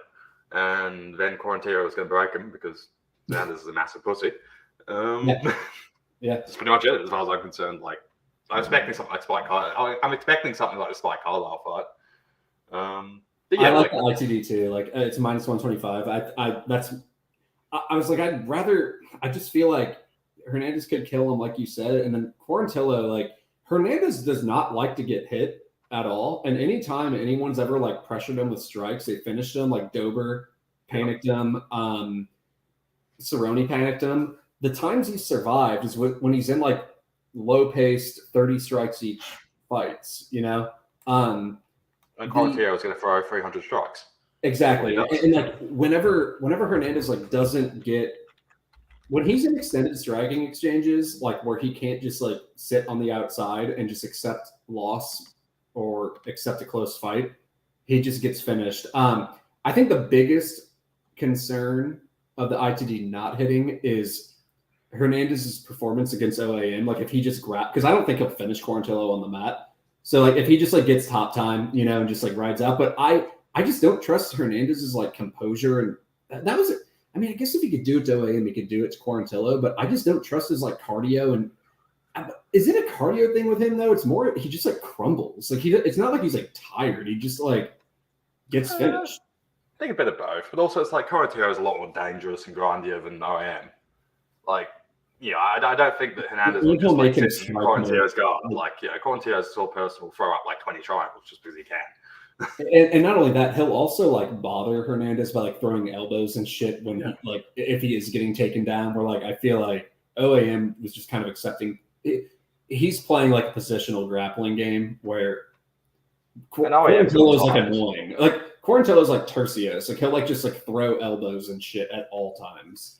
And then Quarantillo was going to break him because Hernandez is a massive pussy. That's pretty much it as far as I'm concerned. Like, I'm expecting something like Spike Carlisle. I'm expecting something like the Spike Carlisle fight. I like the ITD too. Like, it's minus 125. I was like, I just feel like Hernandez could kill him, like you said. And then Quarantillo, like, Hernandez does not like to get hit at all. And anytime anyone's ever like pressured him with strikes, they finished him. Like Dober panicked him. Cerrone panicked him. The times he survived is when he's in like low-paced 30 strikes each fights, And Quarantillo is going to throw 300 strikes. Exactly. And like whenever Hernandez like doesn't get when he's in extended striking exchanges, like where he can't just like sit on the outside and just accept loss or accept a close fight, he just gets finished. I think the biggest concern of the ITD not hitting is Hernandez's performance against OAM. Like if he just because I don't think he'll finish Quarantillo on the mat. So like if he just like gets top time, and just like rides out. But I just don't trust Hernandez's like composure, and that was it. I mean, I guess if he could do it to OAM, he could do it to Quarantillo, but I just don't trust his like cardio. And is it a cardio thing with him though? It's more he just like crumbles. Like it's not like he's like tired. He just like gets finished. I think a bit of both, but also it's like Quarantillo is a lot more dangerous and grindier than OAM. Like, I don't think that Hernandez will just like sit in Quarantillo's guard. Like, Quarantillo's sort of person will throw up like 20 triangles just because he can. And not only that, he'll also like bother Hernandez by like throwing elbows and shit when he, like if he is getting taken down. Where like I feel like OAM was just kind of accepting. He's playing like a positional grappling game where Quarantillo is like annoying. Like Quarantillo is like Tercios. Like he'll like just like throw elbows and shit at all times.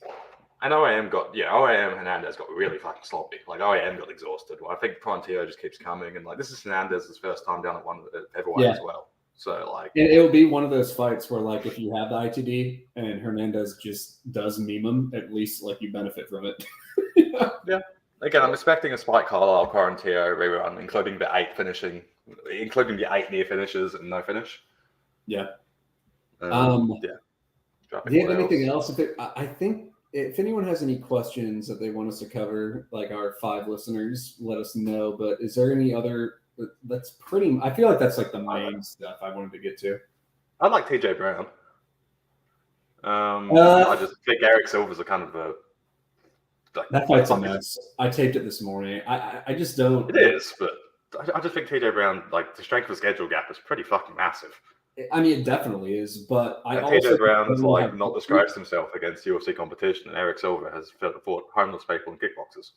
And OAM Hernandez got really fucking sloppy. Like OAM got exhausted. Well, I think Quarantillo just keeps coming, and like this is Hernandez's first time down at one heavyweight as well. So like, and it'll be one of those fights where like if you have the ITD and Hernandez just does meme him, at least like you benefit from it. Yeah. Again, I'm expecting a Spike Carlisle Quarantillo rerun, including the 8 near finishes and no finish. Yeah. Do you have anything else? I think if anyone has any questions that they want us to cover, like our 5 listeners, let us know. But is there any other? I feel like that's like the main stuff I wanted to get to. I like TJ Brown. I just think Eric Silver's a kind of a. That fight's a mess. I taped it this morning. I just don't. It is, but I just think TJ Brown, like the strength of schedule gap is pretty fucking massive. I mean, it definitely is, but I And also TJ Brown has don't like have- not disgraced himself against UFC competition, and Eric Silva has fought homeless people and kickboxers.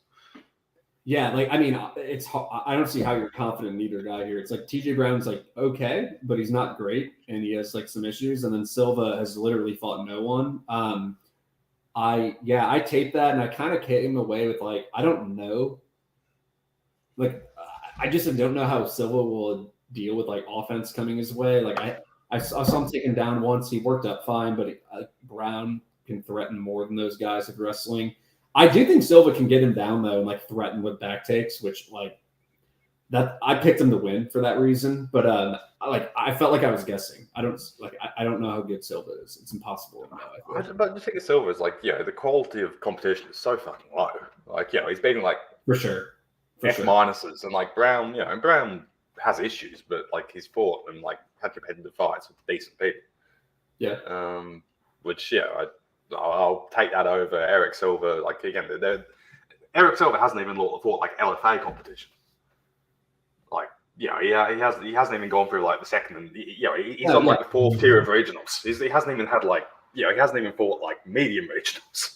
Yeah, like I mean, it's I don't see how you're confident in either guy here. It's like TJ Brown's like okay, but he's not great, and he has like some issues. And then Silva has literally fought no one. I taped that, and I kind of came away with like I don't know, like I just don't know how Silva will deal with like offense coming his way. Like I saw him taken down once. He worked up fine, but Brown can threaten more than those guys of wrestling. I do think Silva can get him down though and like threaten with back takes, which like that I picked him to win for that reason. But like I felt like I was guessing. I don't know how good Silva is. It's impossible to know. But the thing is, Silva is like the quality of competition is so fucking low. Like he's beating like For sure. F minuses, and like Brown, and Brown has issues, but like he's fought and like had competitive fights with decent people. Yeah. Which I'll take that over Eric Silva. Like again, Eric Silva hasn't even fought like LFA competition. Like he hasn't even gone through like the second and he's on like the fourth tier of regionals. He hasn't even had like he hasn't even fought like medium regionals.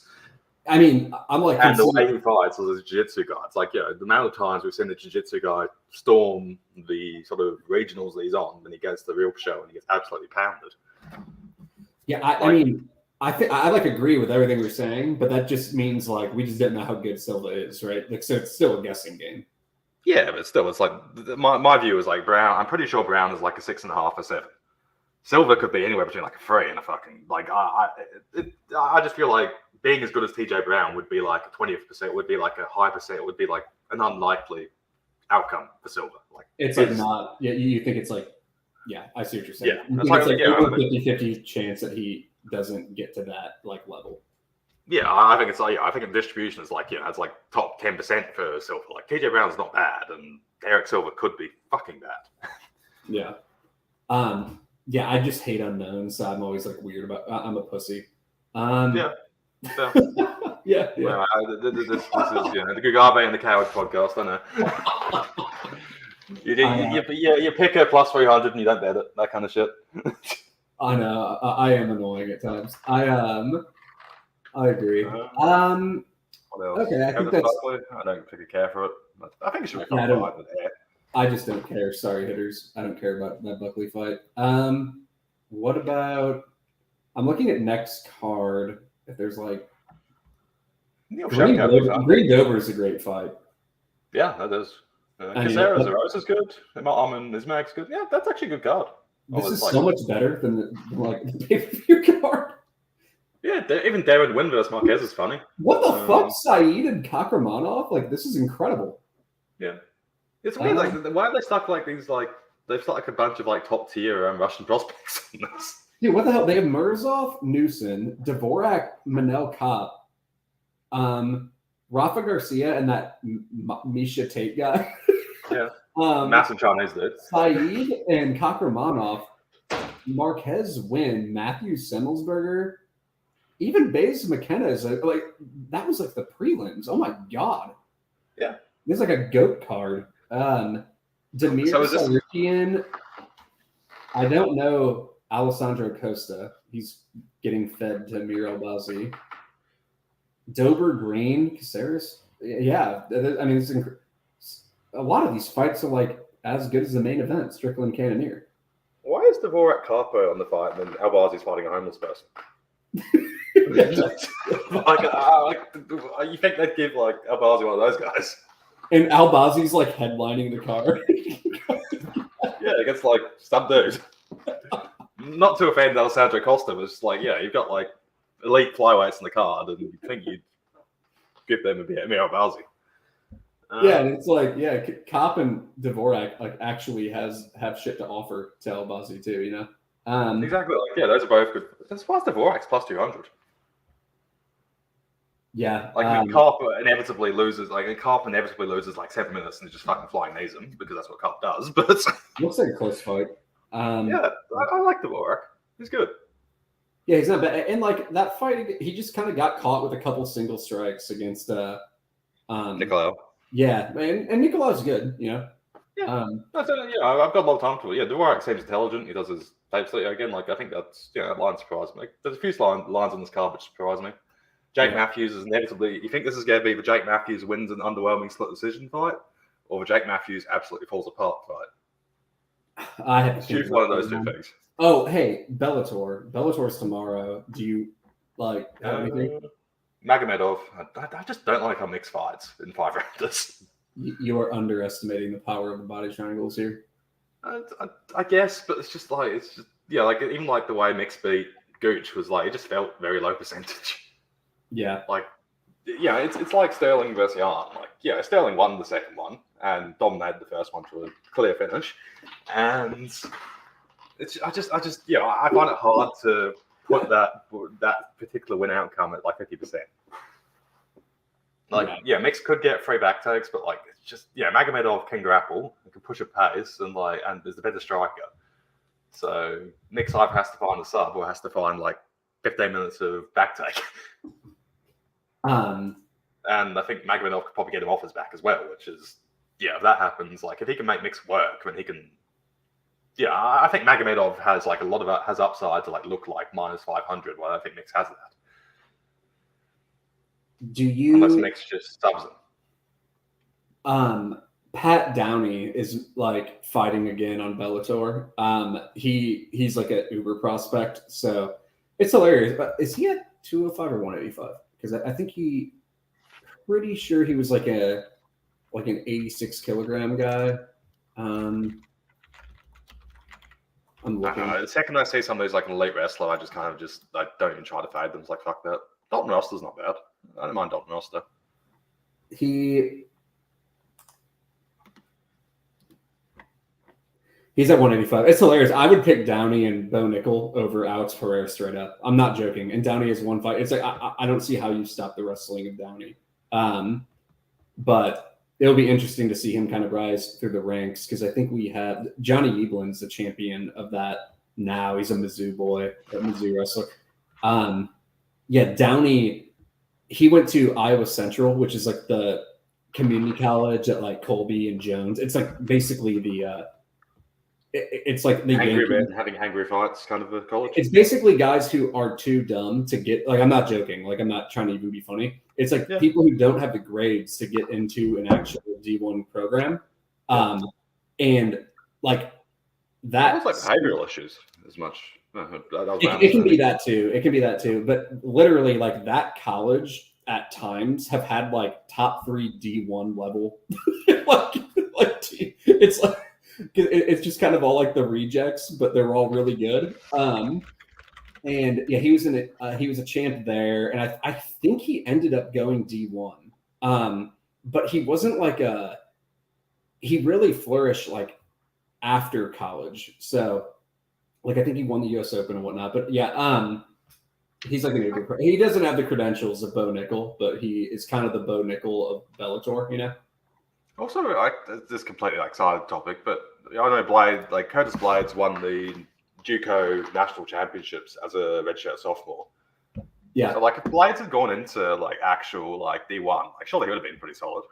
I mean, I'm like, and the way he fights as a jiu-jitsu guy, it's like the amount of times we've seen the jiu-jitsu guy storm the sort of regionals that he's on, when he gets the real show and he gets absolutely pounded. Yeah, I mean, I think I like agree with everything we're saying, but that just means like we just didn't know how good Silva is, right? Like, so it's still a guessing game. Yeah, but still, it's like my view is like Brown. I'm pretty sure Brown is like a 6.5 or 7. Silva could be anywhere between like a 3 and a fucking like. I just feel like being as good as TJ Brown would be like a 20%, would be like a high percent, would be like an unlikely outcome for Silva. Like it's like not. Yeah, you think it's like. Yeah, I see what you're saying. Yeah, it's like 50-50 chance that he doesn't get to that like level. Yeah, I think it's like I think the distribution is like it's like top 10% for Silva. Like TJ Brown's not bad, and Eric Silva could be fucking bad. Yeah. Yeah, I just hate unknowns, so I'm always like weird about. I'm a pussy. Yeah. So, yeah. Well, this is the Gugabe and the Coward podcast. I know. You pick a plus 300 and you don't bet it. That kind of shit. I know. I am annoying at times. I agree. What else? Okay, I think that's. I don't particularly care for it. I think it should be fun. I just don't care. Sorry, hitters. I don't care about that Buckley fight. What about? I'm looking at next card. If there's like Green Dover is a great fight. Yeah, that is. Caceres Rose is good. Ismag's good. Yeah, that's actually a good card. This is so much better than the pay-per-view card. Yeah, even David Wynn versus Marquez is funny. What the fuck, Saeed and Kakramanov? Like, this is incredible. Yeah, it's weird. Like, why are they stuck like these? Like, they've stuck like a bunch of like top tier Russian prospects in this. Dude, what the hell? They have Murzov, Newson, Dvorak, Manel Kopp, Rafa Garcia, and that Misha Tate guy. Yeah. Massive Chinese dude. Saeed and Kakramanov, Marquez Wynn, Matthew Semmelsberger, even Baze McKenna is like that was like the prelims. Oh my god. Yeah. There's like a goat card. Demir Sarukian. I don't know Alessandro Costa. He's getting fed to Mir Albazi. Dober Green, Caceres. Yeah, I mean, a lot of these fights are like as good as the main event, Strickland Cannoneer. Why is Dvorak Carpo on the fight and then Albazi's fighting a homeless person? You think they'd give like Albazi one of those guys? And Albazi's like headlining the card. Yeah, against like some dude. Not to offend Alessandro Costa, but it's like, you've got like elite flyweights in the card, and you think you'd give them a bit of Albazi. Yeah, and it's like, Kopp and Dvorak like actually have shit to offer to Albazi too, you know? Exactly. Like, those are both good. As far as Dvorak's plus 200. Yeah. Like Kopp inevitably loses like 7 minutes and is just fucking flying knees him because that's what Kopp does. But looks like a close fight. I like Dvorak. He's good. Yeah, he's not bad. And like that fight, he just kind of got caught with a couple single strikes against Ankalaev. Yeah, and Nikolaev's good, you know. I've got a lot of time for it. Yeah, Dvorak seems intelligent. He does his tapes. Again, like I think that's that line surprised me. Like, there's a few lines on this card which surprise me. Jake Matthews is inevitably. You think this is going to be the Jake Matthews wins an underwhelming split decision fight, or the Jake Matthews absolutely falls apart fight? I have to choose one of those two things. Oh, hey, Bellator. Bellator's tomorrow. Do you have anything? Magomedov. I just don't like how mixed fights in 5 rounders. You are underestimating the power of the body triangles here. I guess, but it's just like like even like the way mixed beat Gooch was like it just felt very low percentage. Yeah, it's like Sterling versus Yarn. Like Sterling won the second one and dominated the first one to a clear finish, and I find it hard to put that particular win outcome at like 50%. Mix could get 3 back takes, but like it's just Magomedov can grapple, and can push a pace, and is the better striker. So Mix either has to find a sub or has to find like 15 minutes of back take. And I think Magomedov could probably get him off his back as well, which is if that happens, like if he can make Mix work, then he can. Yeah, I think Magomedov has like a lot of has upside to like look like minus 500. Well, I don't think Mix has that. Unless Mix just subs him. Pat Downey is like fighting again on Bellator. He's like an Uber prospect, so it's hilarious. But is he at 205 or 185? Because I think pretty sure he was like an 86 kilogram guy. I'm looking. The second I see somebody's like an elite wrestler, I just kind of don't even try to fade them. It's like fuck that. Dalton Roster's not bad. I don't mind Dalton Roster. He's at 185. It's hilarious. I would pick Downey and Bo Nickel over Alex Pereira straight up. I'm not joking. And Downey has one fight. It's like I don't see how you stop the wrestling of Downey. But it'll be interesting to see him kind of rise through the ranks because I think we have Johnny Eblin's the champion of that now. He's a Mizzou boy, a Mizzou wrestler. Downey, he went to Iowa Central, which is like the community college at like Colby and Jones. It's like basically it's like the angry men having angry fights kind of a college. It's basically guys who are too dumb to get like I'm not joking, like I'm not trying to even be funny. It's like people who don't have the grades to get into an actual D1 program. And like that it's like behavioral issues as much. It can be that too. It can be that too. But literally like that college at times have had like top 3 D1 level it's like it's just kind of all like the rejects, but they're all really good. And he was he was a champ there, and I think he ended up going D1. But he wasn't like he really flourished like after college. So like I think he won the US Open and whatnot. But he's like he doesn't have the credentials of Bo Nickel, but he is kind of the Bo Nickel of Bellator, you know. Also, this is completely like side topic, but I know Curtis Blades won the JUCO national championships as a redshirt sophomore. Yeah. So like if Blades had gone into like actual like D1, like surely he would have been pretty solid.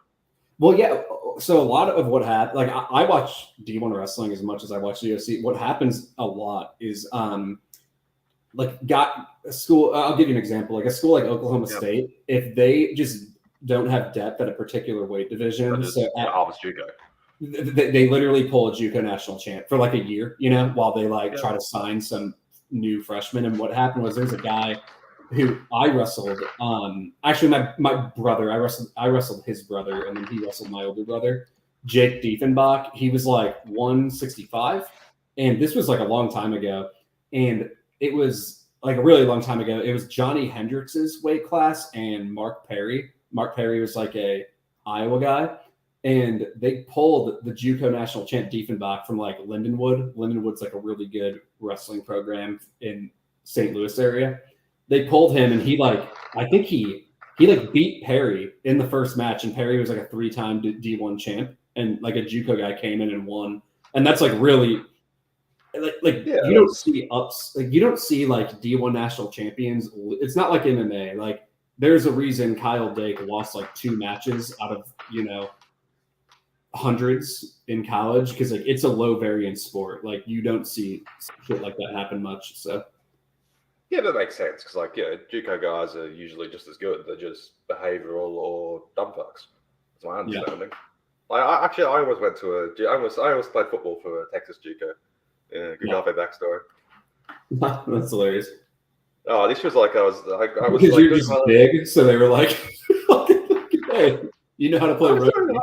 Well, yeah. So a lot of what happened, like I watch D1 wrestling as much as I watch the UFC. What happens a lot is got a school. I'll give you an example. Like a school like Oklahoma State, if they just don't have depth at a particular weight division, JUCO. They literally pull a JUCO national champ for like a year, you know, while they try to sign some new freshmen. And what happened was there's a guy who I wrestled. Actually, my brother, I wrestled his brother, and then he wrestled my older brother, Jake Diefenbach. He was like 165, and this was like a long time ago. And it was like a really long time ago. It was Johnny Hendricks's weight class and Mark Perry. Mark Perry was like a Iowa guy. And they pulled the JUCO national champ Diefenbach from like Lindenwood. Lindenwood's like a really good wrestling program in St. Louis area. They pulled him, and I think he beat Perry in the first match, and Perry was like a 3-time D1 champ, and like a JUCO guy came in and won. And that's like really you don't see ups, like you don't see like D1 national champions. It's not like MMA. Like there's a reason Kyle Dake lost like 2 matches out of hundreds in college because like it's a low variance sport. Like you don't see shit like that happen much. So Yeah, that makes sense because, like, yeah, JUCO guys are usually just as good. They're just behavioural or dumb fucks. That's my understanding. Like, I always went to I always played football for Texas JUCO. Yeah, Gugabe backstory. That's hilarious. Oh, this was like I was Because like, you're just big, so they were like, "Hey, you know how to play rugby."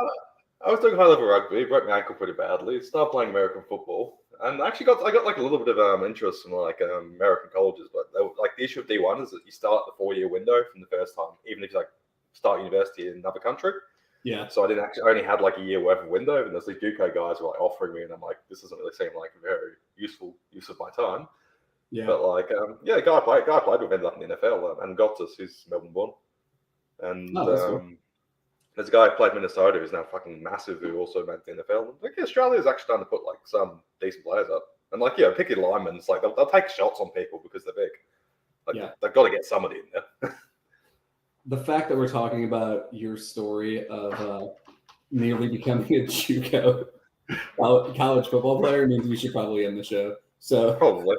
I was doing high level rugby, broke my ankle pretty badly. Started playing American football, and I got like a little bit of interest from like American colleges. But like the issue of D1 is that you start the 4-year window from the first time, even if you like start university in another country. Yeah. So I only had like a year worth of window, and there's these JUCO guys were like offering me, and I'm like, this doesn't really seem like a very useful use of my time. Yeah. But like, the guy played with, ended up in the NFL, and got us. He's Melbourne born, and cool. there's a guy who played Minnesota who's now fucking massive who also made the NFL. Like, yeah, Australia's actually starting to put like some decent players up, and like, yeah, picky linemen. It's like they'll take shots on people because they're big. Like, they've got to get somebody in there. The fact that we're talking about your story of nearly becoming a JUCO college football player means we should probably end the show. So probably.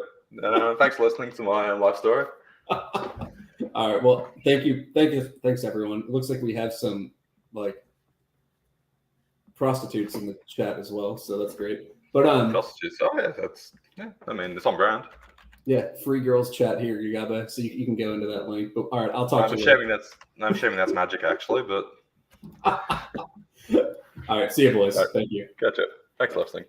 Thanks for listening to my life story. All right. Well, thanks everyone. It looks like we have some like prostitutes in the chat as well, so that's great. But prostitutes. Oh yeah, I mean, it's on brand. Yeah, free girls chat here, Gugabe, so you can go into that link. But all right, I'll talk to you. I'm assuming that's magic actually, but all right, see you boys. Right. Thank you. Gotcha. Thanks for listening.